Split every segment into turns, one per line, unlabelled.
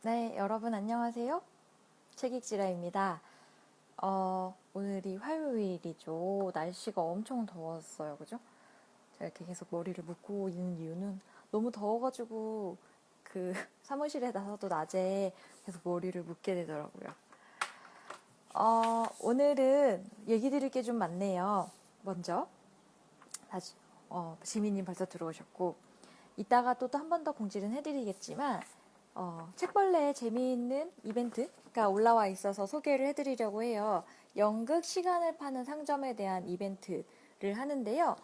네, 여러분 안녕하세요. 책익지라입니다. 오늘이 화요일이죠. 날씨가 엄청 더웠어요. 그죠? 제가 이렇게 계속 머리를 묶고 있는 이유는 너무 더워가지고 그 사무실에 나서도 낮에 계속 머리를 묶게 되더라고요. 오늘은 얘기 드릴 게 좀 많네요. 먼저, 다시, 지민님 벌써 들어오셨고, 이따가 또 한 번 더 공지는 해드리겠지만, 책벌레에 재미있는 이벤트가 올라와 있어서 소개를 해드리려고 해요. 연극 시간을 파는 상점에 대한 이벤트를 하는데요.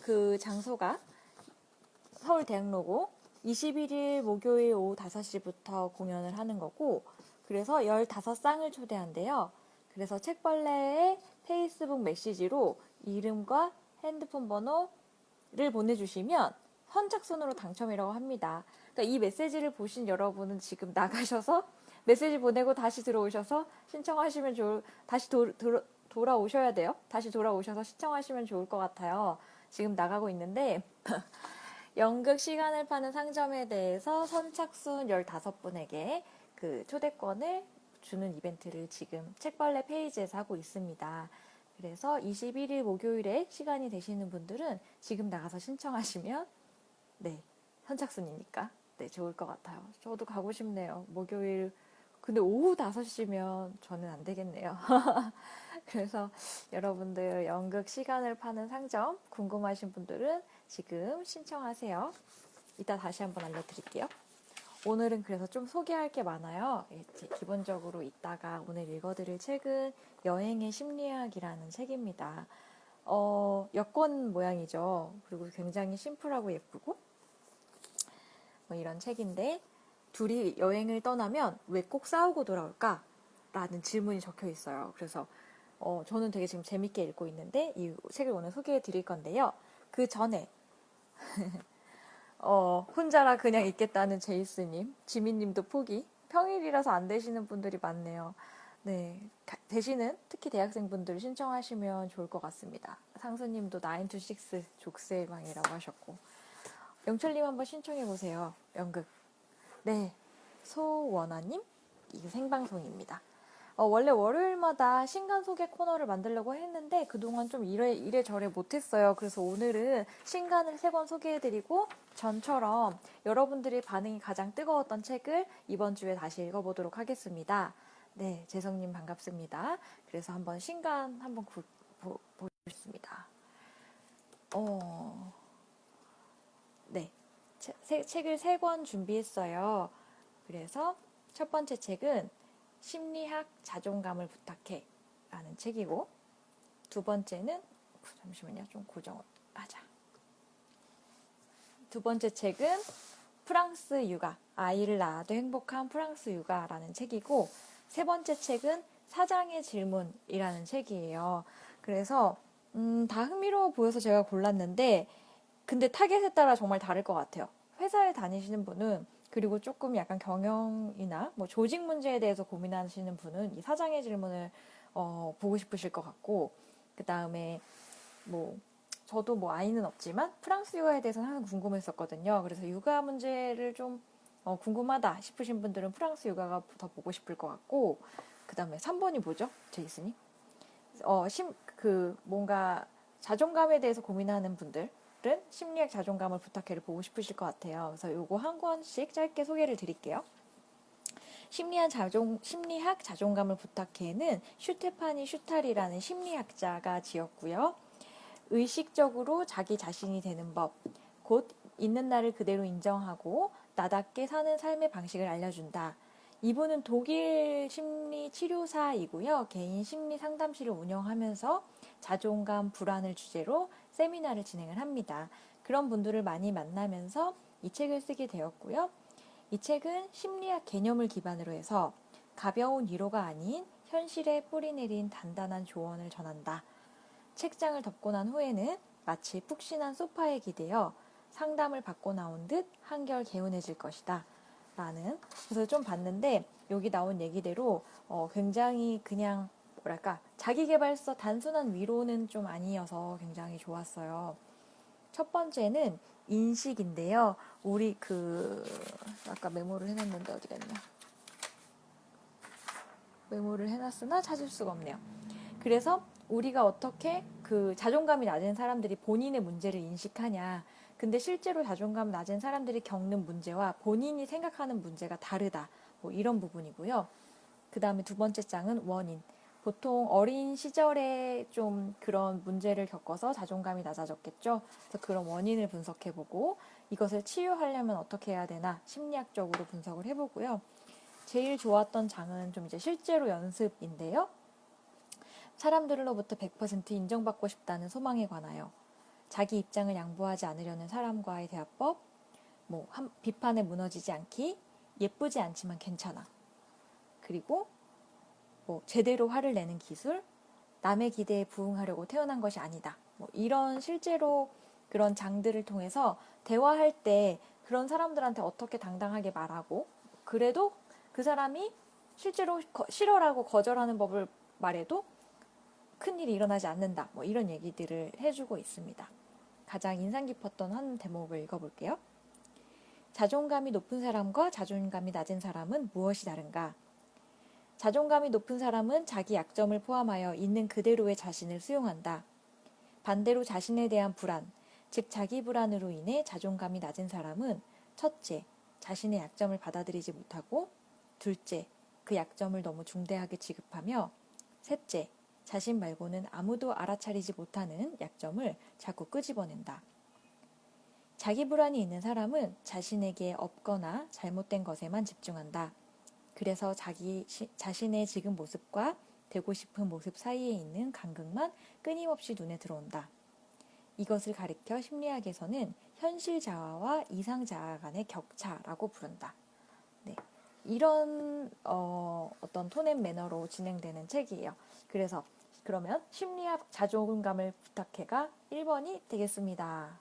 그 장소가 서울대학로고 21일 목요일 오후 5시부터 공연을 하는 거고, 그래서 15쌍을 초대한대요. 그래서 책벌레의 페이스북 메시지로 이름과 핸드폰 번호를 보내주시면 선착순으로 당첨이라고 합니다. 그러니까 이 메시지를 보신 여러분은 지금 나가셔서 메시지 보내고 다시 들어오셔서 신청하시면 다시 돌아오셔야 돼요. 다시 돌아오셔서 신청하시면 좋을 것 같아요. 지금 나가고 있는데 연극 시간을 파는 상점에 대해서 선착순 15분에게 그 초대권을 주는 이벤트를 지금 책벌레 페이지에서 하고 있습니다. 그래서 21일 목요일에 시간이 되시는 분들은 지금 나가서 신청하시면 네, 선착순이니까 네, 좋을 것 같아요. 저도 가고 싶네요. 목요일 근데 오후 5시면 저는 안 되겠네요. 그래서 여러분들 연극 시간을 파는 상점 궁금하신 분들은 지금 신청하세요. 이따 다시 한번 알려드릴게요. 오늘은 그래서 좀 소개할 게 많아요. 기본적으로 이따가 오늘 읽어드릴 책은 여행의 심리학이라는 책입니다. 여권 모양이죠. 그리고 굉장히 심플하고 예쁘고 뭐 이런 책인데 둘이 여행을 떠나면 왜 꼭 싸우고 돌아올까? 라는 질문이 적혀 있어요. 그래서 저는 되게 지금 재밌게 읽고 있는데 이 책을 오늘 소개해 드릴 건데요. 그 전에 혼자라 그냥 있겠다는 제이스님, 지민님도 포기. 평일이라서 안 되시는 분들이 많네요. 네, 되시는 특히 대학생분들 신청하시면 좋을 것 같습니다. 상수님도 9 to 6 족쇄의 방이라고 하셨고 영철님 한번 신청해 보세요. 연극. 네, 소원아님 이거 생방송입니다. 원래 월요일마다 신간 소개 코너를 만들려고 했는데 그동안 좀 이래저래 못했어요. 그래서 오늘은 신간을 3권 소개해드리고 전처럼 여러분들의 반응이 가장 뜨거웠던 책을 이번 주에 다시 읽어보도록 하겠습니다. 네, 재성님 반갑습니다. 그래서 한번 신간 한번 보겠습니다. 네, 책을 3권 준비했어요. 그래서 첫 번째 책은 심리학 자존감을 부탁해 라는 책이고 두 번째는 잠시만요. 좀 고정하자. 두 번째 책은 프랑스 육아 아이를 낳아도 행복한 프랑스 육아라는 책이고 세 번째 책은 사장의 질문이라는 책이에요. 그래서 다 흥미로워 보여서 제가 골랐는데 근데 타겟에 따라 정말 다를 것 같아요. 회사에 다니시는 분은 그리고 조금 약간 경영이나 뭐 조직 문제에 대해서 고민하시는 분은 이 사장의 질문을 보고 싶으실 것 같고 그 다음에 뭐 저도 뭐 아이는 없지만 프랑스 육아에 대해서는 항상 궁금했었거든요. 그래서 육아 문제를 좀 궁금하다 싶으신 분들은 프랑스 육아가 더 보고 싶을 것 같고 그 다음에 3번이 뭐죠? 제이슨이? 뭔가 자존감에 대해서 고민하는 분들 심리학 자존감을 부탁해를 보고 싶으실 것 같아요. 그래서 요거 한 권씩 짧게 소개를 드릴게요. 심리학 자존감을 부탁해는 슈테파니 슈탈이라는 심리학자가 지었고요. 의식적으로 자기 자신이 되는 법, 곧 있는 나를 그대로 인정하고 나답게 사는 삶의 방식을 알려준다. 이분은 독일 심리 치료사이고요. 개인 심리 상담실을 운영하면서 자존감, 불안을 주제로 세미나를 진행을 합니다. 그런 분들을 많이 만나면서 이 책을 쓰게 되었고요. 이 책은 심리학 개념을 기반으로 해서 가벼운 위로가 아닌 현실에 뿌리내린 단단한 조언을 전한다. 책장을 덮고 난 후에는 마치 푹신한 소파에 기대어 상담을 받고 나온 듯 한결 개운해질 것이다. 라는 그래서 좀 봤는데 여기 나온 얘기대로 굉장히 그냥 뭐랄까 자기계발서 단순한 위로는 좀 아니어서 굉장히 좋았어요. 첫 번째는 인식인데요. 우리 아까 메모를 해놨는데 어디 갔냐? 메모를 해놨으나 찾을 수가 없네요. 그래서 우리가 어떻게 그 자존감이 낮은 사람들이 본인의 문제를 인식하냐. 근데 실제로 자존감 낮은 사람들이 겪는 문제와 본인이 생각하는 문제가 다르다. 뭐 이런 부분이고요. 그 다음에 두 번째 장은 원인. 보통 어린 시절에 좀 그런 문제를 겪어서 자존감이 낮아졌겠죠. 그래서 그런 원인을 분석해보고 이것을 치유하려면 어떻게 해야 되나 심리학적으로 분석을 해보고요. 제일 좋았던 장은 좀 이제 실제로 연습인데요. 사람들로부터 100% 인정받고 싶다는 소망에 관하여 자기 입장을 양보하지 않으려는 사람과의 대화법, 비판에 무너지지 않기, 예쁘지 않지만 괜찮아. 그리고 제대로 화를 내는 기술, 남의 기대에 부응하려고 태어난 것이 아니다. 이런 실제로 그런 장들을 통해서 대화할 때 그런 사람들한테 어떻게 당당하게 말하고 그래도 그 사람이 실제로 싫어라고 거절하는 법을 말해도 큰일이 일어나지 않는다. 이런 얘기들을 해주고 있습니다. 가장 인상 깊었던 한 대목을 읽어볼게요. 자존감이 높은 사람과 자존감이 낮은 사람은 무엇이 다른가? 자존감이 높은 사람은 자기 약점을 포함하여 있는 그대로의 자신을 수용한다. 반대로 자신에 대한 불안, 즉 자기 불안으로 인해 자존감이 낮은 사람은 첫째, 자신의 약점을 받아들이지 못하고 둘째, 그 약점을 너무 중대하게 취급하며 셋째, 자신 말고는 아무도 알아차리지 못하는 약점을 자꾸 끄집어낸다. 자기 불안이 있는 사람은 자신에게 없거나 잘못된 것에만 집중한다. 그래서 자신의 지금 모습과 되고 싶은 모습 사이에 있는 간극만 끊임없이 눈에 들어온다. 이것을 가리켜 심리학에서는 현실 자아와 이상 자아 간의 격차라고 부른다. 네. 이런 어떤 톤앤 매너로 진행되는 책이에요. 그래서 그러면 심리학 자존감을 부탁해가 1번이 되겠습니다.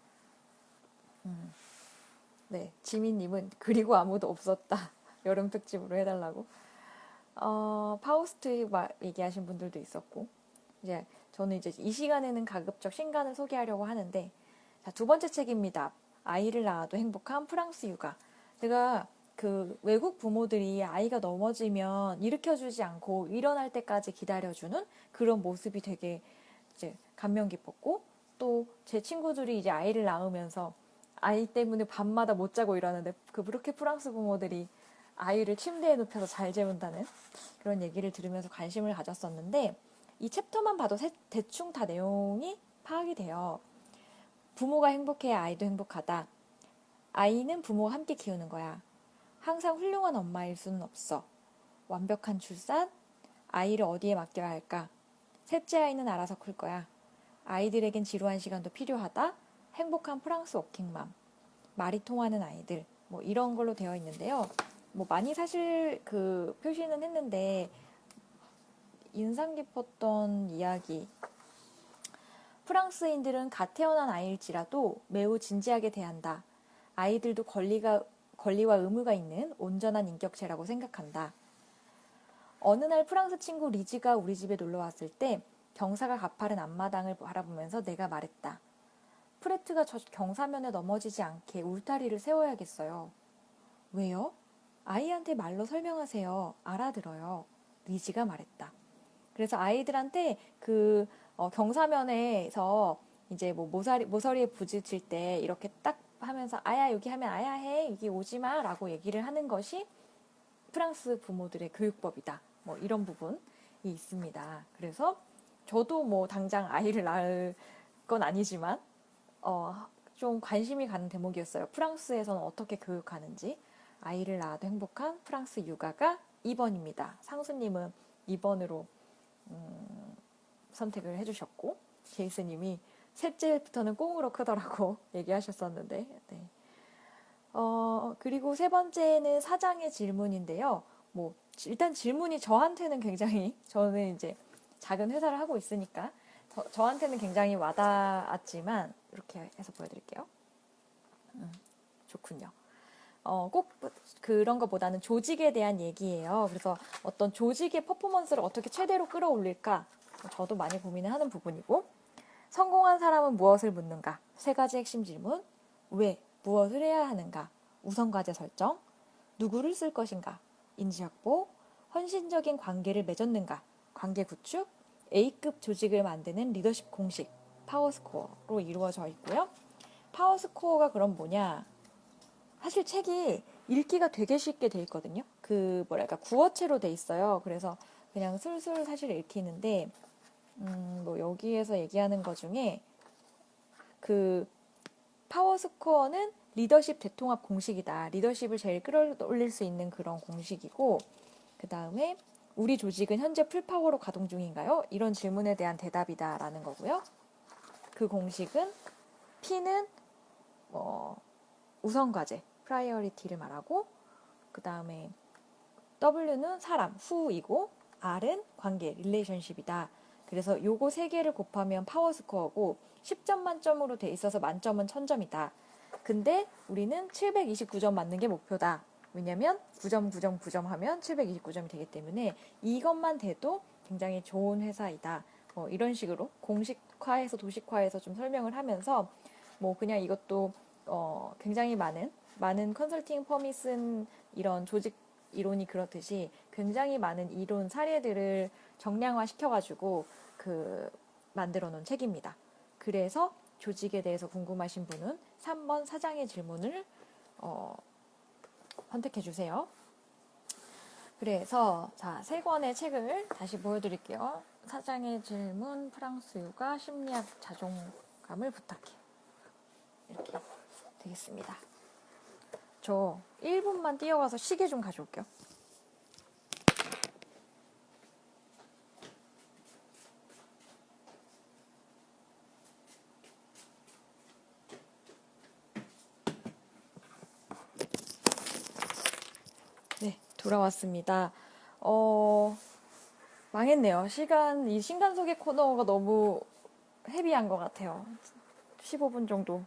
네, 지민님은 그리고 아무도 없었다. 여름 특집으로 해달라고. 파우스트 얘기하신 분들도 있었고, 이제 저는 이제 이 시간에는 가급적 신간을 소개하려고 하는데, 자, 두 번째 책입니다. 아이를 낳아도 행복한 프랑스 육아. 제가 그 외국 부모들이 아이가 넘어지면 일으켜주지 않고 일어날 때까지 기다려주는 그런 모습이 되게 이제 감명 깊었고, 또 제 친구들이 이제 아이를 낳으면서 아이 때문에 밤마다 못 자고 이러는데 그렇게 프랑스 부모들이 아이를 침대에 눕혀서 잘 재운다는 그런 얘기를 들으면서 관심을 가졌었는데 이 챕터만 봐도 대충 다 내용이 파악이 돼요. 부모가 행복해야 아이도 행복하다. 아이는 부모와 함께 키우는 거야. 항상 훌륭한 엄마일 수는 없어. 완벽한 출산, 아이를 어디에 맡겨야 할까? 셋째 아이는 알아서 클 거야. 아이들에겐 지루한 시간도 필요하다. 행복한 프랑스 워킹맘, 말이 통하는 아이들, 이런 걸로 되어 있는데요. 많이 사실 그 표시는 했는데 인상 깊었던 이야기. 프랑스인들은 갓 태어난 아이일지라도 매우 진지하게 대한다. 아이들도 권리와 의무가 있는 온전한 인격체라고 생각한다. 어느 날 프랑스 친구 리즈가 우리 집에 놀러 왔을 때 경사가 가파른 앞마당을 바라보면서 내가 말했다. 프레트가 저 경사면에 넘어지지 않게 울타리를 세워야겠어요. 왜요? 아이한테 말로 설명하세요. 알아들어요. 리지가 말했다. 그래서 아이들한테 그 경사면에서 이제 모서리에 부딪힐 때 이렇게 딱 하면서 아야 여기 하면 아야 해 여기 오지 마라고 얘기를 하는 것이 프랑스 부모들의 교육법이다. 이런 부분이 있습니다. 그래서 저도 당장 아이를 낳을 건 아니지만 좀 관심이 가는 대목이었어요. 프랑스에서는 어떻게 교육하는지. 아이를 낳아도 행복한 프랑스 육아가 2번입니다. 상수님은 2번으로 선택을 해주셨고 제이스님이 셋째부터는 꽁으로 크더라고 얘기하셨었는데 네. 그리고 세 번째는 사장의 질문인데요. 일단 질문이 저한테는 굉장히 저는 이제 작은 회사를 하고 있으니까 저한테는 굉장히 와닿았지만 이렇게 해서 보여드릴게요. 좋군요. 꼭 그런 것보다는 조직에 대한 얘기예요. 그래서 어떤 조직의 퍼포먼스를 어떻게 최대로 끌어올릴까 저도 많이 고민을 하는 부분이고 성공한 사람은 무엇을 묻는가? 3가지 핵심 질문. 왜? 무엇을 해야 하는가? 우선과제 설정. 누구를 쓸 것인가? 인지 확보. 헌신적인 관계를 맺었는가? 관계 구축, A급 조직을 만드는 리더십 공식, 파워스코어로 이루어져 있고요. 파워스코어가 그럼 뭐냐? 사실 책이 읽기가 되게 쉽게 돼 있거든요. 구어체로 돼 있어요. 그래서 그냥 술술 사실 읽히는데, 뭐 여기에서 얘기하는 것 중에 그 파워스코어는 리더십 대통합 공식이다. 리더십을 제일 끌어올릴 수 있는 그런 공식이고, 그 다음에 우리 조직은 현재 풀파워로 가동 중인가요? 이런 질문에 대한 대답이다라는 거고요. 그 공식은 P는 우선과제, 프라이어리티를 말하고, 그 다음에 W는 사람, who이고, R은 관계, 릴레이션십이다. 그래서 요거 세 개를 곱하면 파워스코어고 10점 만점으로 돼 있어서 만점은 1000점이다. 근데 우리는 729점 맞는 게 목표다. 왜냐면 9점, 9점, 9점 하면 729점이 되기 때문에 이것만 돼도 굉장히 좋은 회사이다. 이런 식으로 공식화해서 도식화해서 좀 설명을 하면서 뭐 그냥 이것도 굉장히 많은 컨설팅 펌이 쓴 이런 조직 이론이 그렇듯이 굉장히 많은 이론 사례들을 정량화 시켜가지고 만들어 놓은 책입니다. 그래서 조직에 대해서 궁금하신 분은 3번 사장의 질문을 선택해 주세요. 그래서 자, 세 권의 책을 다시 보여드릴게요. 사장의 질문, 프랑스 유가, 심리학 자존감을 부탁해. 이렇게 되겠습니다. 저 1분만 뛰어가서 시계 좀 가져올게요. 네, 돌아왔습니다. 망했네요. 이 신간 소개 코너가 너무 헤비한 것 같아요. 15분 정도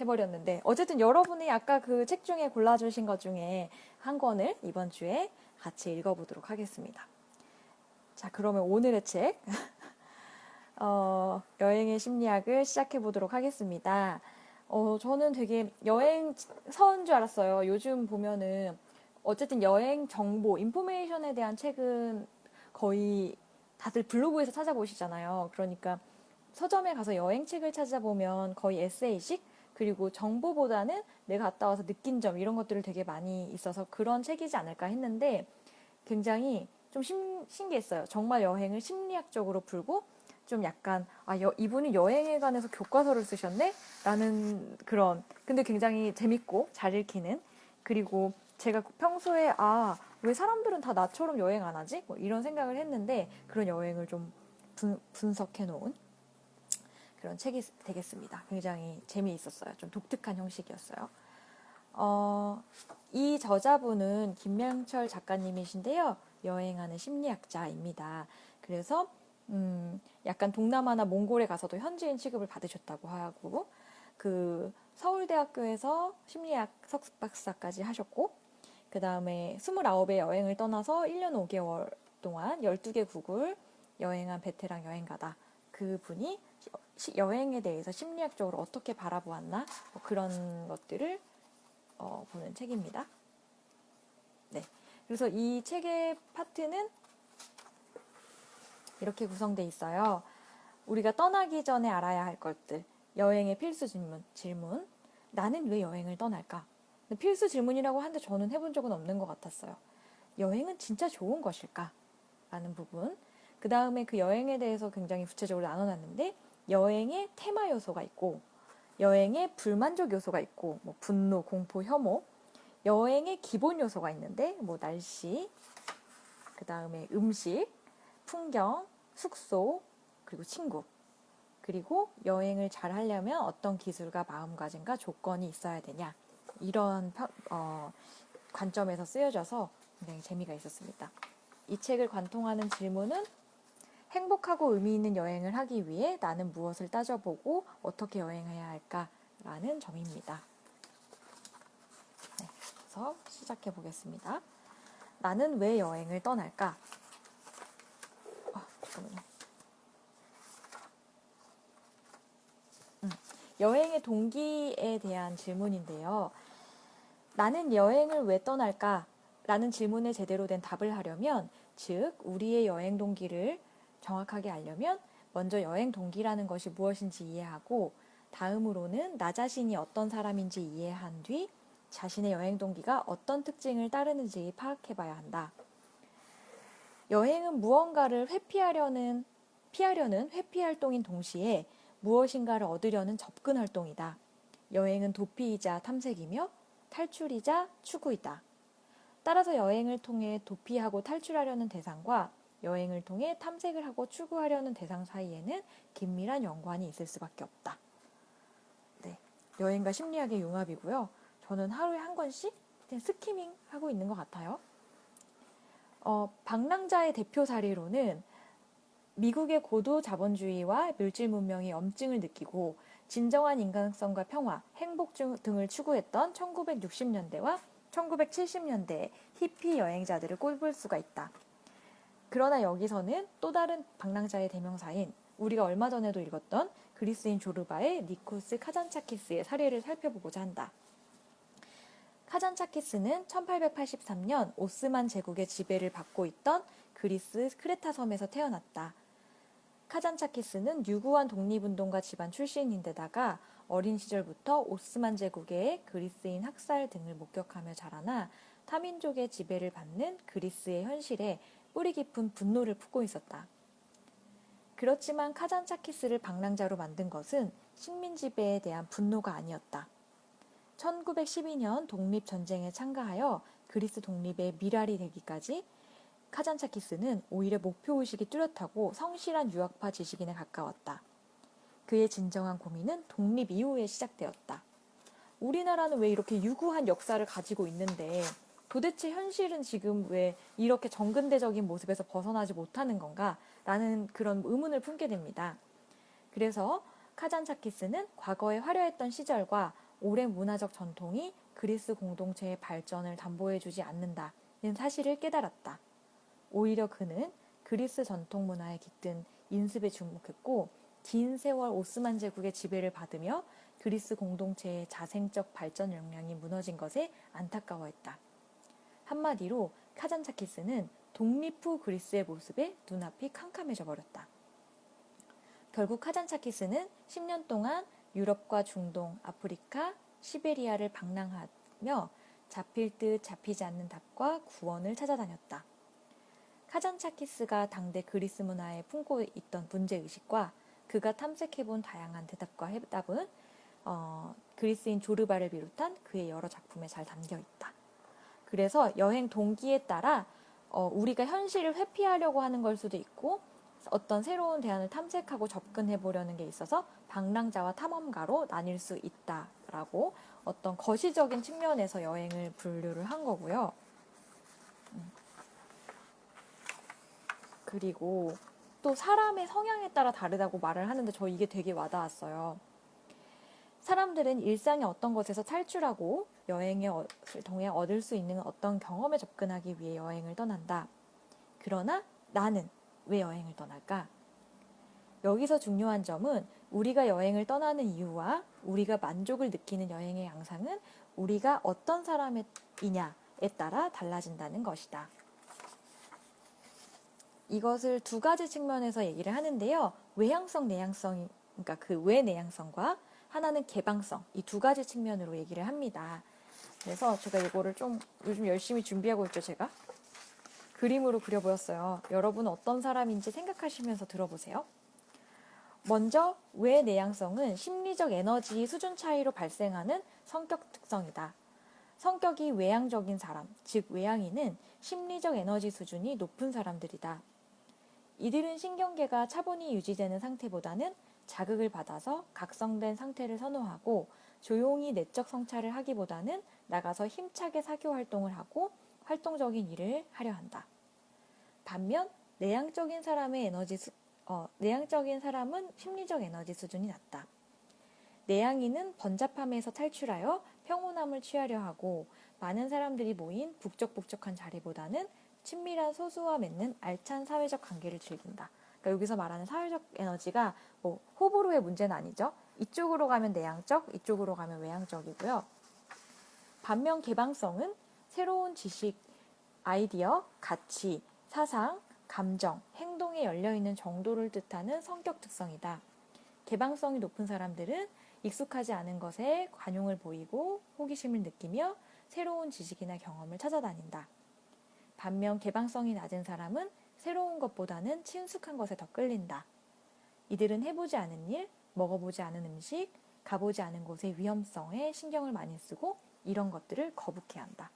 해버렸는데, 어쨌든 여러분이 아까 그 책 중에 골라주신 것 중에 한 권을 이번 주에 같이 읽어보도록 하겠습니다. 자, 그러면 오늘의 책, 여행의 심리학을 시작해보도록 하겠습니다. 저는 되게 여행 서인 줄 알았어요. 요즘 보면은 어쨌든 여행 정보, 인포메이션에 대한 책은 거의 다들 블로그에서 찾아보시잖아요. 그러니까 서점에 가서 여행책을 찾아보면 거의 에세이식, 그리고 정보보다는 내가 갔다 와서 느낀 점 이런 것들을 되게 많이 있어서 그런 책이지 않을까 했는데 굉장히 좀 신기했어요. 정말 여행을 심리학적으로 풀고 좀 약간 이분이 여행에 관해서 교과서를 쓰셨네? 라는 근데 굉장히 재밌고 잘 읽히는, 그리고 제가 평소에 왜 사람들은 다 나처럼 여행 안 하지? 뭐 이런 생각을 했는데 그런 여행을 좀 분석해 놓은 그런 책이 되겠습니다. 굉장히 재미있었어요. 좀 독특한 형식이었어요. 이 저자분은 김명철 작가님이신데요. 여행하는 심리학자입니다. 그래서 약간 동남아나 몽골에 가서도 현지인 취급을 받으셨다고 하고, 서울대학교에서 심리학 석박사까지 하셨고, 그 다음에 29의 여행을 떠나서 1년 5개월 동안 12개 국을 여행한 베테랑 여행가다. 그분이 여행에 대해서 심리학적으로 어떻게 바라보았나, 뭐 그런 것들을 보는 책입니다. 네. 그래서 이 책의 파트는 이렇게 구성되어 있어요. 우리가 떠나기 전에 알아야 할 것들, 여행의 필수 질문, 나는 왜 여행을 떠날까? 필수 질문이라고 하는데 저는 해본 적은 없는 것 같았어요. 여행은 진짜 좋은 것일까? 라는 부분. 그 다음에 그 여행에 대해서 굉장히 구체적으로 나눠놨는데, 여행의 테마 요소가 있고, 여행의 불만족 요소가 있고, 뭐 분노, 공포, 혐오, 여행의 기본 요소가 있는데, 뭐 날씨, 그 다음에 음식, 풍경, 숙소, 그리고 친구, 그리고 여행을 잘 하려면 어떤 기술과 마음가짐과 조건이 있어야 되냐, 이런 관점에서 쓰여져서 굉장히 재미가 있었습니다. 이 책을 관통하는 질문은 행복하고 의미 있는 여행을 하기 위해 나는 무엇을 따져보고 어떻게 여행해야 할까라는 점입니다. 네, 그래서 시작해 보겠습니다. 나는 왜 여행을 떠날까? 잠깐만요. 여행의 동기에 대한 질문인데요. 나는 여행을 왜 떠날까? 라는 질문에 제대로 된 답을 하려면, 즉 우리의 여행 동기를 정확하게 알려면 먼저 여행 동기라는 것이 무엇인지 이해하고, 다음으로는 나 자신이 어떤 사람인지 이해한 뒤 자신의 여행 동기가 어떤 특징을 따르는지 파악해봐야 한다. 여행은 무언가를 피하려는 회피 활동인 동시에 무엇인가를 얻으려는 접근 활동이다. 여행은 도피이자 탐색이며 탈출이자 추구이다. 따라서 여행을 통해 도피하고 탈출하려는 대상과 여행을 통해 탐색을 하고 추구하려는 대상 사이에는 긴밀한 연관이 있을 수밖에 없다. 네, 여행과 심리학의 융합이고요. 저는 하루에 한 권씩 그냥 스키밍 하고 있는 것 같아요. 방랑자의 대표 사례로는 미국의 고도 자본주의와 물질 문명이 염증을 느끼고 진정한 인간성과 평화, 행복 등을 추구했던 1960년대와 1970년대의 히피 여행자들을 꼽을 수가 있다. 그러나 여기서는 또 다른 방랑자의 대명사인 우리가 얼마 전에도 읽었던 그리스인 조르바의 니코스 카잔차키스의 사례를 살펴보고자 한다. 카잔차키스는 1883년 오스만 제국의 지배를 받고 있던 그리스 크레타 섬에서 태어났다. 카잔차키스는 유구한 독립운동가 집안 출신인데다가 어린 시절부터 오스만 제국의 그리스인 학살 등을 목격하며 자라나 타민족의 지배를 받는 그리스의 현실에 뿌리 깊은 분노를 품고 있었다. 그렇지만 카잔차키스를 방랑자로 만든 것은 식민 지배에 대한 분노가 아니었다. 1912년 독립전쟁에 참가하여 그리스 독립의 미랄이 되기까지 카잔차키스는 오히려 목표의식이 뚜렷하고 성실한 유학파 지식인에 가까웠다. 그의 진정한 고민은 독립 이후에 시작되었다. 우리나라는 왜 이렇게 유구한 역사를 가지고 있는데 도대체 현실은 지금 왜 이렇게 정근대적인 모습에서 벗어나지 못하는 건가? 라는 그런 의문을 품게 됩니다. 그래서 카잔차키스는 과거에 화려했던 시절과 오랜 문화적 전통이 그리스 공동체의 발전을 담보해주지 않는다는 사실을 깨달았다. 오히려 그는 그리스 전통 문화에 깃든 인습에 주목했고 긴 세월 오스만 제국의 지배를 받으며 그리스 공동체의 자생적 발전 역량이 무너진 것에 안타까워했다. 한마디로 카잔차키스는 독립 후 그리스의 모습에 눈앞이 캄캄해져 버렸다. 결국 카잔차키스는 10년 동안 유럽과 중동, 아프리카, 시베리아를 방랑하며 잡힐 듯 잡히지 않는 답과 구원을 찾아다녔다. 카잔차키스가 당대 그리스 문화에 품고 있던 문제의식과 그가 탐색해본 다양한 대답과 해답은 그리스인 조르바를 비롯한 그의 여러 작품에 잘 담겨있다. 그래서 여행 동기에 따라 우리가 현실을 회피하려고 하는 걸 수도 있고 어떤 새로운 대안을 탐색하고 접근해보려는 게 있어서 방랑자와 탐험가로 나뉠 수 있다라고 어떤 거시적인 측면에서 여행을 분류를 한 거고요. 그리고 또 사람의 성향에 따라 다르다고 말을 하는데 저 이게 되게 와닿았어요. 사람들은 일상의 어떤 것에서 탈출하고 여행을 통해 얻을 수 있는 어떤 경험에 접근하기 위해 여행을 떠난다. 그러나 나는 왜 여행을 떠날까? 여기서 중요한 점은 우리가 여행을 떠나는 이유와 우리가 만족을 느끼는 여행의 양상은 우리가 어떤 사람이냐에 따라 달라진다는 것이다. 이것을 두 가지 측면에서 얘기를 하는데요. 외향성, 내향성, 그러니까 그 외내향성과 하나는 개방성, 이 두 가지 측면으로 얘기를 합니다. 그래서 제가 이거를 좀 요즘 열심히 준비하고 있죠, 제가. 그림으로 그려보였어요. 여러분은 어떤 사람인지 생각하시면서 들어보세요. 먼저 외내향성은 심리적 에너지 수준 차이로 발생하는 성격 특성이다. 성격이 외향적인 사람, 즉 외향인은 심리적 에너지 수준이 높은 사람들이다. 이들은 신경계가 차분히 유지되는 상태보다는 자극을 받아서 각성된 상태를 선호하고 조용히 내적 성찰을 하기보다는 나가서 힘차게 사교 활동을 하고 활동적인 일을 하려 한다. 반면 내향적인 사람은 심리적 에너지 수준이 낮다. 내향인은 번잡함에서 탈출하여 평온함을 취하려 하고 많은 사람들이 모인 북적북적한 자리보다는 친밀한 소수와 맺는 알찬 사회적 관계를 즐긴다. 그러니까 여기서 말하는 사회적 에너지가 호불호의 문제는 아니죠. 이쪽으로 가면 내향적, 이쪽으로 가면 외향적이고요. 반면 개방성은 새로운 지식, 아이디어, 가치, 사상, 감정, 행동에 열려있는 정도를 뜻하는 성격 특성이다. 개방성이 높은 사람들은 익숙하지 않은 것에 관용을 보이고 호기심을 느끼며 새로운 지식이나 경험을 찾아다닌다. 반면 개방성이 낮은 사람은 새로운 것보다는 친숙한 것에 더 끌린다. 이들은 해보지 않은 일, 먹어보지 않은 음식, 가보지 않은 곳의 위험성에 신경을 많이 쓰고 이런 것들을 거북해한다.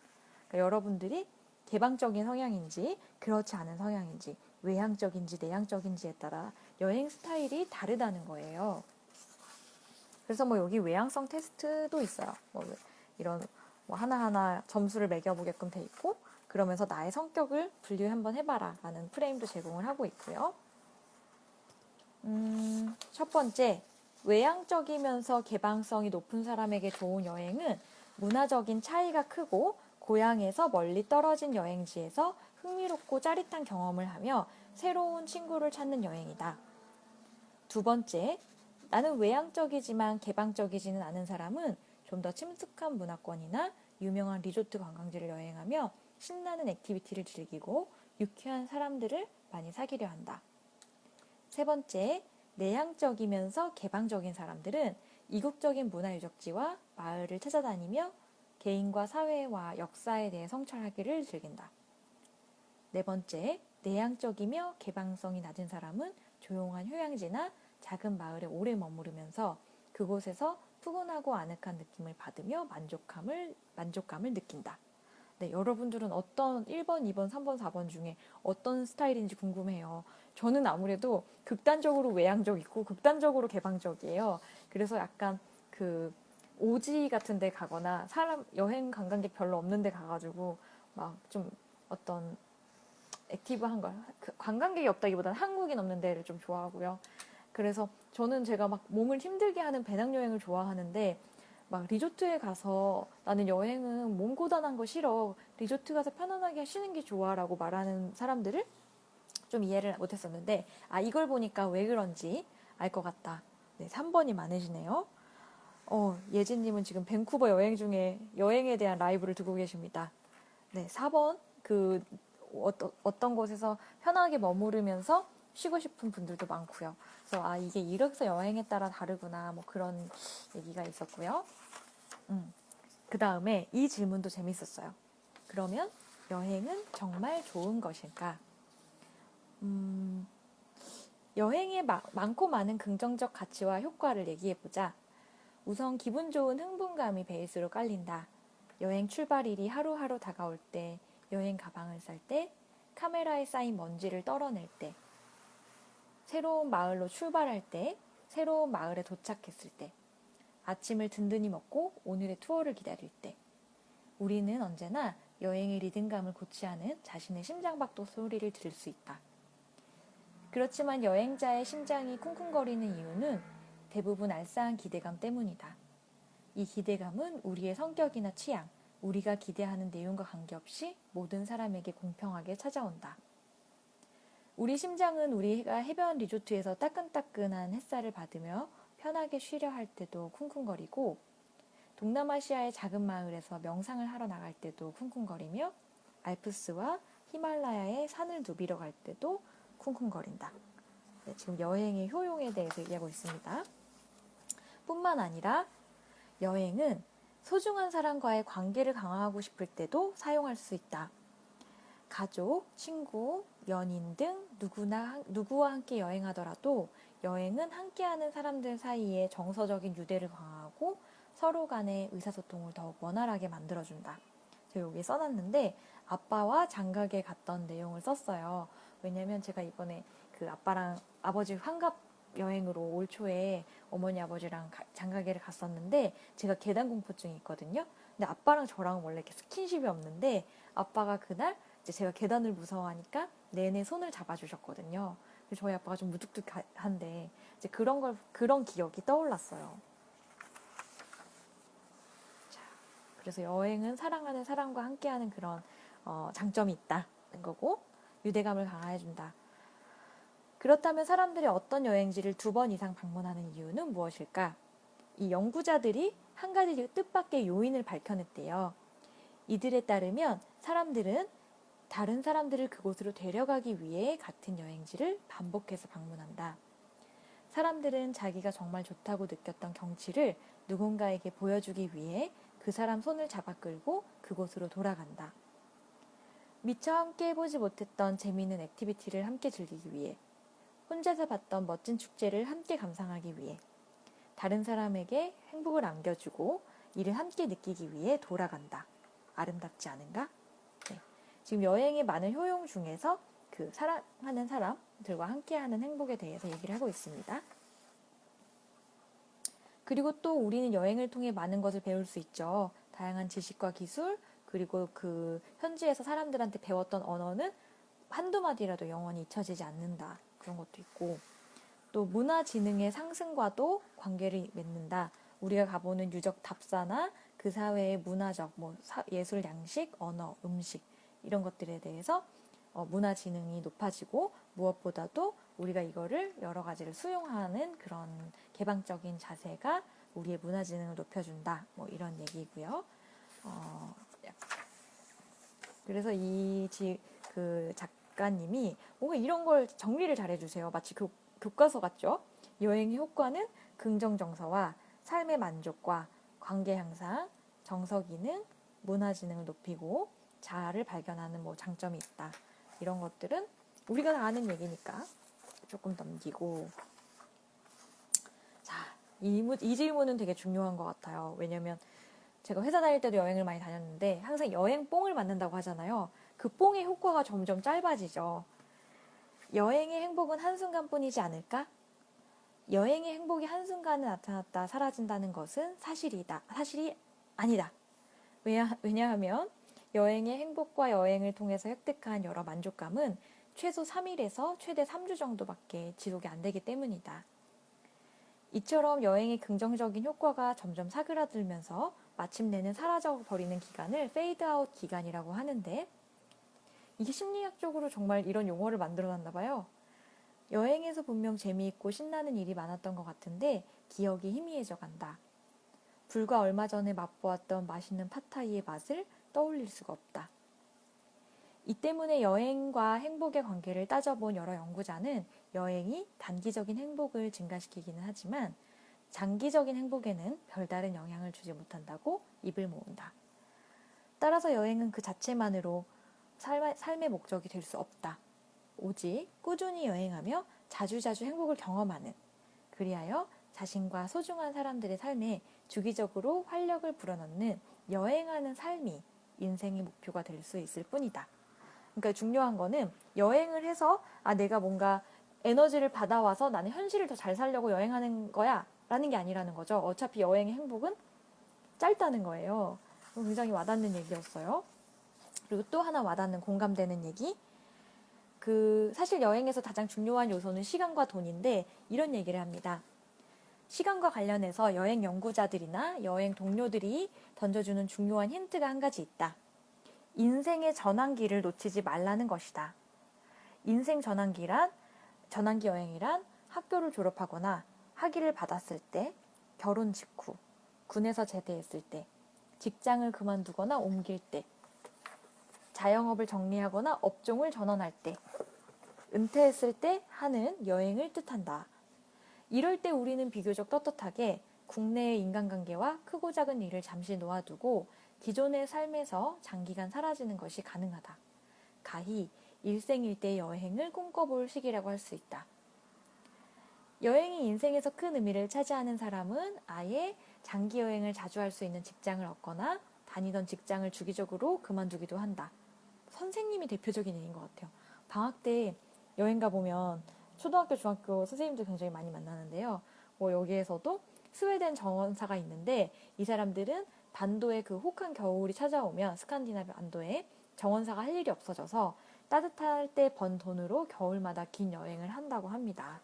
그러니까 여러분들이 개방적인 성향인지 그렇지 않은 성향인지 외향적인지 내향적인지에 따라 여행 스타일이 다르다는 거예요. 그래서 뭐 여기 외향성 테스트도 있어요. 뭐 이런 뭐 하나하나 점수를 매겨보게끔 돼 있고 그러면서 나의 성격을 분류 한번 해봐라 라는 프레임도 제공을 하고 있고요. 첫 번째, 외향적이면서 개방성이 높은 사람에게 좋은 여행은 문화적인 차이가 크고 고향에서 멀리 떨어진 여행지에서 흥미롭고 짜릿한 경험을 하며 새로운 친구를 찾는 여행이다. 두 번째, 나는 외향적이지만 개방적이지는 않은 사람은 좀 더 친숙한 문화권이나 유명한 리조트 관광지를 여행하며 신나는 액티비티를 즐기고 유쾌한 사람들을 많이 사귀려 한다. 세 번째, 내향적이면서 개방적인 사람들은 이국적인 문화 유적지와 마을을 찾아다니며 개인과 사회와 역사에 대해 성찰하기를 즐긴다. 네 번째, 내향적이며 개방성이 낮은 사람은 조용한 휴양지나 작은 마을에 오래 머무르면서 그곳에서 푸근하고 아늑한 느낌을 받으며 만족감을 느낀다. 네, 여러분들은 어떤 1번, 2번, 3번, 4번 중에 어떤 스타일인지 궁금해요. 저는 아무래도 극단적으로 외향적이고 극단적으로 개방적이에요. 그래서 약간 그 오지 같은 데 가거나 여행 관광객 별로 없는 데 가가지고 막 좀 어떤 액티브한 걸 관광객이 없다기보다는 한국인 없는 데를 좀 좋아하고요. 그래서 저는 제가 막 몸을 힘들게 하는 배낭여행을 좋아하는데 막 리조트에 가서 나는 여행은 몸 고단한 거 싫어. 리조트 가서 편안하게 쉬는 게 좋아라고 말하는 사람들을 좀 이해를 못했었는데 이걸 보니까 왜 그런지 알 것 같다. 네, 3번이 많으시네요. 예진님은 지금 밴쿠버 여행 중에 여행에 대한 라이브를 듣고 계십니다. 네, 4번 어떤 곳에서 편하게 머무르면서 쉬고 싶은 분들도 많고요. 그래서 이게 이력서 여행에 따라 다르구나 뭐 그런 얘기가 있었고요. 그 다음에 이 질문도 재밌었어요. 그러면 여행은 정말 좋은 것일까? 여행의 많고 많은 긍정적 가치와 효과를 얘기해보자. 우선 기분 좋은 흥분감이 베이스로 깔린다. 여행 출발일이 하루하루 다가올 때, 여행 가방을 쌀 때, 카메라에 쌓인 먼지를 떨어낼 때, 새로운 마을로 출발할 때, 새로운 마을에 도착했을 때, 아침을 든든히 먹고 오늘의 투어를 기다릴 때, 우리는 언제나 여행의 리듬감을 고취하는 자신의 심장박동 소리를 들을 수 있다. 그렇지만 여행자의 심장이 쿵쿵거리는 이유는 대부분 알싸한 기대감 때문이다. 이 기대감은 우리의 성격이나 취향, 우리가 기대하는 내용과 관계없이 모든 사람에게 공평하게 찾아온다. 우리 심장은 우리가 해변 리조트에서 따끈따끈한 햇살을 받으며 편하게 쉬려 할 때도 쿵쿵거리고 동남아시아의 작은 마을에서 명상을 하러 나갈 때도 쿵쿵거리며 알프스와 히말라야의 산을 누비러 갈 때도 쿵쿵거린다. 네, 지금 여행의 효용에 대해서 얘기하고 있습니다. 뿐만 아니라 여행은 소중한 사람과의 관계를 강화하고 싶을 때도 사용할 수 있다. 가족, 친구, 연인 등 누구와 함께 여행하더라도 여행은 함께하는 사람들 사이에 정서적인 유대를 강화하고 서로 간의 의사소통을 더욱 원활하게 만들어준다. 제가 여기 써놨는데 아빠와 장가게 갔던 내용을 썼어요. 왜냐면 제가 이번에 그 아빠랑 아버지 환갑 여행으로 올 초에 어머니 아버지랑 장가게를 갔었는데 제가 계단 공포증이 있거든요. 근데 아빠랑 저랑 원래 이렇게 스킨십이 없는데 아빠가 그날 이제 제가 계단을 무서워하니까 내내 손을 잡아주셨거든요. 그래서 저희 아빠가 좀 무뚝뚝한데 이제 그런 기억이 떠올랐어요. 자, 그래서 여행은 사랑하는 사람과 함께하는 그런 장점이 있다는 거고 유대감을 강화해준다. 그렇다면 사람들이 어떤 여행지를 2번 이상 방문하는 이유는 무엇일까? 이 연구자들이 한 가지 뜻밖의 요인을 밝혀냈대요. 이들에 따르면 사람들은 다른 사람들을 그곳으로 데려가기 위해 같은 여행지를 반복해서 방문한다. 사람들은 자기가 정말 좋다고 느꼈던 경치를 누군가에게 보여주기 위해 그 사람 손을 잡아 끌고 그곳으로 돌아간다. 미처 함께 해보지 못했던 재미있는 액티비티를 함께 즐기기 위해, 혼자서 봤던 멋진 축제를 함께 감상하기 위해, 다른 사람에게 행복을 안겨주고 이를 함께 느끼기 위해 돌아간다. 아름답지 않은가? 네. 지금 여행의 많은 효용 중에서 그 사랑하는 사람들과 함께하는 행복에 대해서 얘기를 하고 있습니다. 그리고 또 우리는 여행을 통해 많은 것을 배울 수 있죠. 다양한 지식과 기술, 그리고 그 현지에서 사람들한테 배웠던 언어는 한두 마디라도 영원히 잊혀지지 않는다. 그런 것도 있고, 또 문화지능의 상승과도 관계를 맺는다. 우리가 가보는 유적 답사나 그 사회의 문화적, 예술 양식, 언어, 음식 이런 것들에 대해서 문화지능이 높아지고, 무엇보다도 우리가 이거를 여러 가지를 수용하는 그런 개방적인 자세가 우리의 문화지능을 높여준다. 이런 얘기고요. 그래서 그 작가님이 뭔가 이런 걸 정리를 잘 해주세요. 마치 교과서 같죠? 여행의 효과는 긍정 정서와 삶의 만족과 관계 향상, 정서 기능, 문화 지능을 높이고 자아를 발견하는 장점이 있다. 이런 것들은 우리가 다 아는 얘기니까 조금 넘기고. 자, 이 질문은 되게 중요한 것 같아요. 왜냐면 제가 회사 다닐 때도 여행을 많이 다녔는데 항상 여행 뽕을 맞는다고 하잖아요. 그 뽕의 효과가 점점 짧아지죠. 여행의 행복은 한순간뿐이지 않을까? 여행의 행복이 한순간에 나타났다 사라진다는 것은 사실이 아니다. 왜냐하면 여행의 행복과 여행을 통해서 획득한 여러 만족감은 최소 3일에서 최대 3주 정도밖에 지속이 안 되기 때문이다. 이처럼 여행의 긍정적인 효과가 점점 사그라들면서 마침내는 사라져버리는 기간을 페이드아웃 기간이라고 하는데, 이게 심리학적으로 정말 이런 용어를 만들어놨나 봐요. 여행에서 분명 재미있고 신나는 일이 많았던 것 같은데 기억이 희미해져 간다. 불과 얼마 전에 맛보았던 맛있는 팟타이의 맛을 떠올릴 수가 없다. 이 때문에 여행과 행복의 관계를 따져본 여러 연구자는 여행이 단기적인 행복을 증가시키기는 하지만 장기적인 행복에는 별다른 영향을 주지 못한다고 입을 모은다. 따라서 여행은 그 자체만으로 삶의 목적이 될 수 없다. 오직 꾸준히 여행하며 자주자주 행복을 경험하는, 그리하여 자신과 소중한 사람들의 삶에 주기적으로 활력을 불어넣는 여행하는 삶이 인생의 목표가 될 수 있을 뿐이다. 그러니까 중요한 거는 여행을 해서 내가 뭔가 에너지를 받아와서 나는 현실을 더 잘 살려고 여행하는 거야 라는 게 아니라는 거죠. 어차피 여행의 행복은 짧다는 거예요. 굉장히 와닿는 얘기였어요. 그리고 또 하나 와닿는 공감되는 얘기, 사실 여행에서 가장 중요한 요소는 시간과 돈인데 이런 얘기를 합니다. 시간과 관련해서 여행 연구자들이나 여행 동료들이 던져주는 중요한 힌트가 한 가지 있다. 인생의 전환기를 놓치지 말라는 것이다. 인생 전환기 여행이란 학교를 졸업하거나 학위를 받았을 때, 결혼 직후, 군에서 제대했을 때, 직장을 그만두거나 옮길 때, 자영업을 정리하거나 업종을 전환할 때, 은퇴했을 때 하는 여행을 뜻한다. 이럴 때 우리는 비교적 떳떳하게 국내의 인간관계와 크고 작은 일을 잠시 놓아두고 기존의 삶에서 장기간 사라지는 것이 가능하다. 가히 일생일대의 여행을 꿈꿔볼 시기라고 할 수 있다. 여행이 인생에서 큰 의미를 차지하는 사람은 아예 장기 여행을 자주 할 수 있는 직장을 얻거나 다니던 직장을 주기적으로 그만두기도 한다. 선생님이 대표적인 예인 것 같아요. 방학 때 여행 가보면 초등학교, 중학교 선생님들 굉장히 많이 만나는데요. 여기에서도 스웨덴 정원사가 있는데 이 사람들은 반도에 그 혹한 겨울이 찾아오면 스칸디나비아 반도에 정원사가 할 일이 없어져서 따뜻할 때 번 돈으로 겨울마다 긴 여행을 한다고 합니다.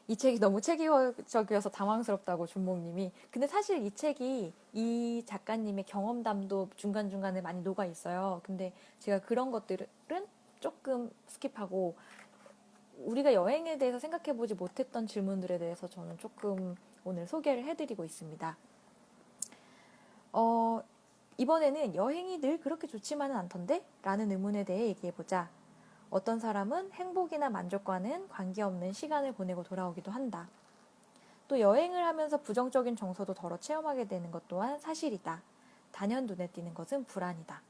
이 책이 너무 체계적이어서 당황스럽다고 준목님이. 근데 사실 이 책이 이 작가님의 경험담도 중간중간에 많이 녹아 있어요. 근데 제가 그런 것들은 조금 스킵하고 우리가 여행에 대해서 생각해보지 못했던 질문들에 대해서 저는 조금 오늘 소개를 해드리고 있습니다. 이번에는 여행이 늘 그렇게 좋지만은 않던데? 라는 의문에 대해 얘기해보자. 어떤 사람은 행복이나 만족과는 관계없는 시간을 보내고 돌아오기도 한다. 또 여행을 하면서 부정적인 정서도 덜어 체험하게 되는 것 또한 사실이다. 단연 눈에 띄는 것은 불안이다.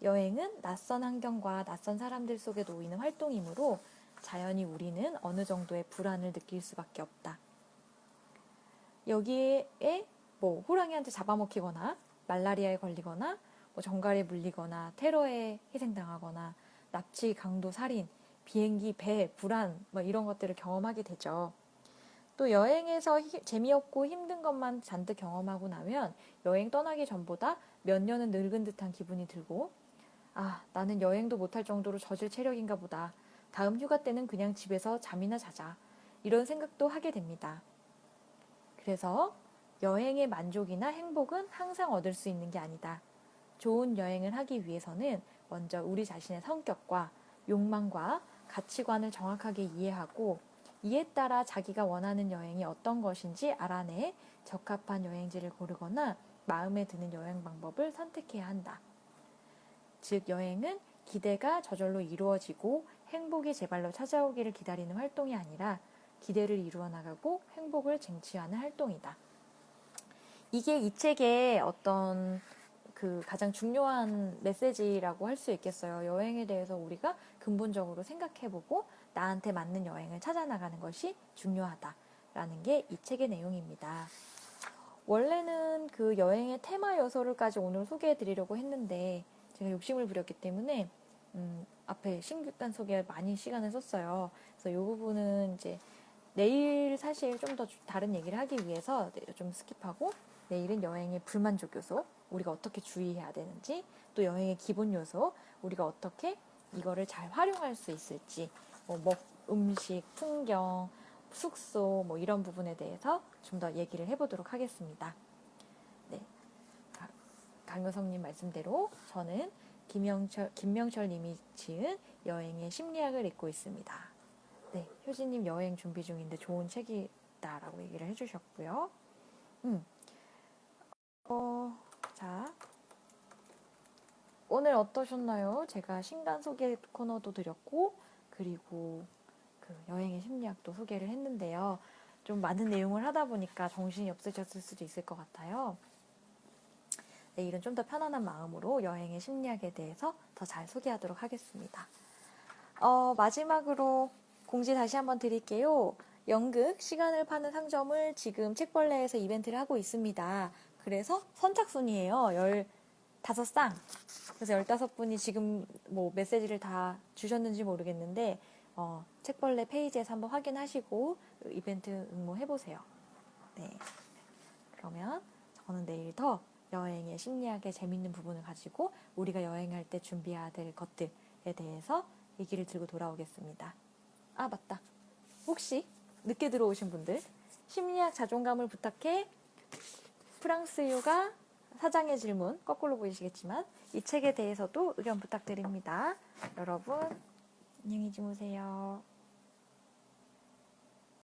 여행은 낯선 환경과 낯선 사람들 속에 놓이는 활동이므로 자연히 우리는 어느 정도의 불안을 느낄 수밖에 없다. 여기에 호랑이한테 잡아먹히거나 말라리아에 걸리거나 정갈에 물리거나 테러에 희생당하거나 납치, 강도, 살인, 비행기, 배, 불안 이런 것들을 경험하게 되죠. 또 여행에서 재미없고 힘든 것만 잔뜩 경험하고 나면 여행 떠나기 전보다 몇 년은 늙은 듯한 기분이 들고 나는 여행도 못할 정도로 젖을 체력인가 보다. 다음 휴가 때는 그냥 집에서 잠이나 자자. 이런 생각도 하게 됩니다. 그래서 여행의 만족이나 행복은 항상 얻을 수 있는 게 아니다. 좋은 여행을 하기 위해서는 먼저 우리 자신의 성격과 욕망과 가치관을 정확하게 이해하고 이에 따라 자기가 원하는 여행이 어떤 것인지 알아내 적합한 여행지를 고르거나 마음에 드는 여행 방법을 선택해야 한다. 즉 여행은 기대가 저절로 이루어지고 행복이 제 발로 찾아오기를 기다리는 활동이 아니라 기대를 이루어 나가고 행복을 쟁취하는 활동이다. 이게 이 책의 어떤 가장 중요한 메시지라고 할 수 있겠어요. 여행에 대해서 우리가 근본적으로 생각해보고 나한테 맞는 여행을 찾아나가는 것이 중요하다라는 게 이 책의 내용입니다. 원래는 그 여행의 테마 요소를까지 오늘 소개해 드리려고 했는데 제가 욕심을 부렸기 때문에 앞에 신규단 소개에 많이 시간을 썼어요. 그래서 이 부분은 이제 내일 사실 좀 더 다른 얘기를 하기 위해서 좀 스킵하고 내일은 여행의 불만족 요소, 우리가 어떻게 주의해야 되는지, 또 여행의 기본 요소, 우리가 어떻게 이거를 잘 활용할 수 있을지, 음식, 풍경, 숙소 이런 부분에 대해서 좀 더 얘기를 해보도록 하겠습니다. 네, 강효성님 말씀대로 저는 김명철 님이 지은 여행의 심리학을 읽고 있습니다. 네, 효진님 여행 준비 중인데 좋은 책이다라고 얘기를 해주셨고요. 자, 오늘 어떠셨나요? 제가 신간 소개 코너도 드렸고 그리고 여행의 심리학도 소개를 했는데요. 좀 많은 내용을 하다 보니까 정신이 없으셨을 수도 있을 것 같아요. 내일은 좀 더 편안한 마음으로 여행의 심리학에 대해서 더 잘 소개하도록 하겠습니다. 마지막으로 공지 다시 한번 드릴게요. 연극 시간을 파는 상점을 지금 책벌레에서 이벤트를 하고 있습니다. 그래서 선착순이에요. 15쌍. 그래서 15분이 지금 메시지를 다 주셨는지 모르겠는데 책벌레 페이지에서 한번 확인하시고 이벤트 응모해보세요. 네. 그러면 저는 내일 더 여행의 심리학의 재밌는 부분을 가지고 우리가 여행할 때 준비해야 될 것들에 대해서 얘기를 들고 돌아오겠습니다. 맞다. 혹시 늦게 들어오신 분들 심리학 자존감을 부탁해 프랑스유가 사장의 질문 거꾸로 보이시겠지만 이 책에 대해서도 의견 부탁드립니다. 여러분 안녕히 주무세요.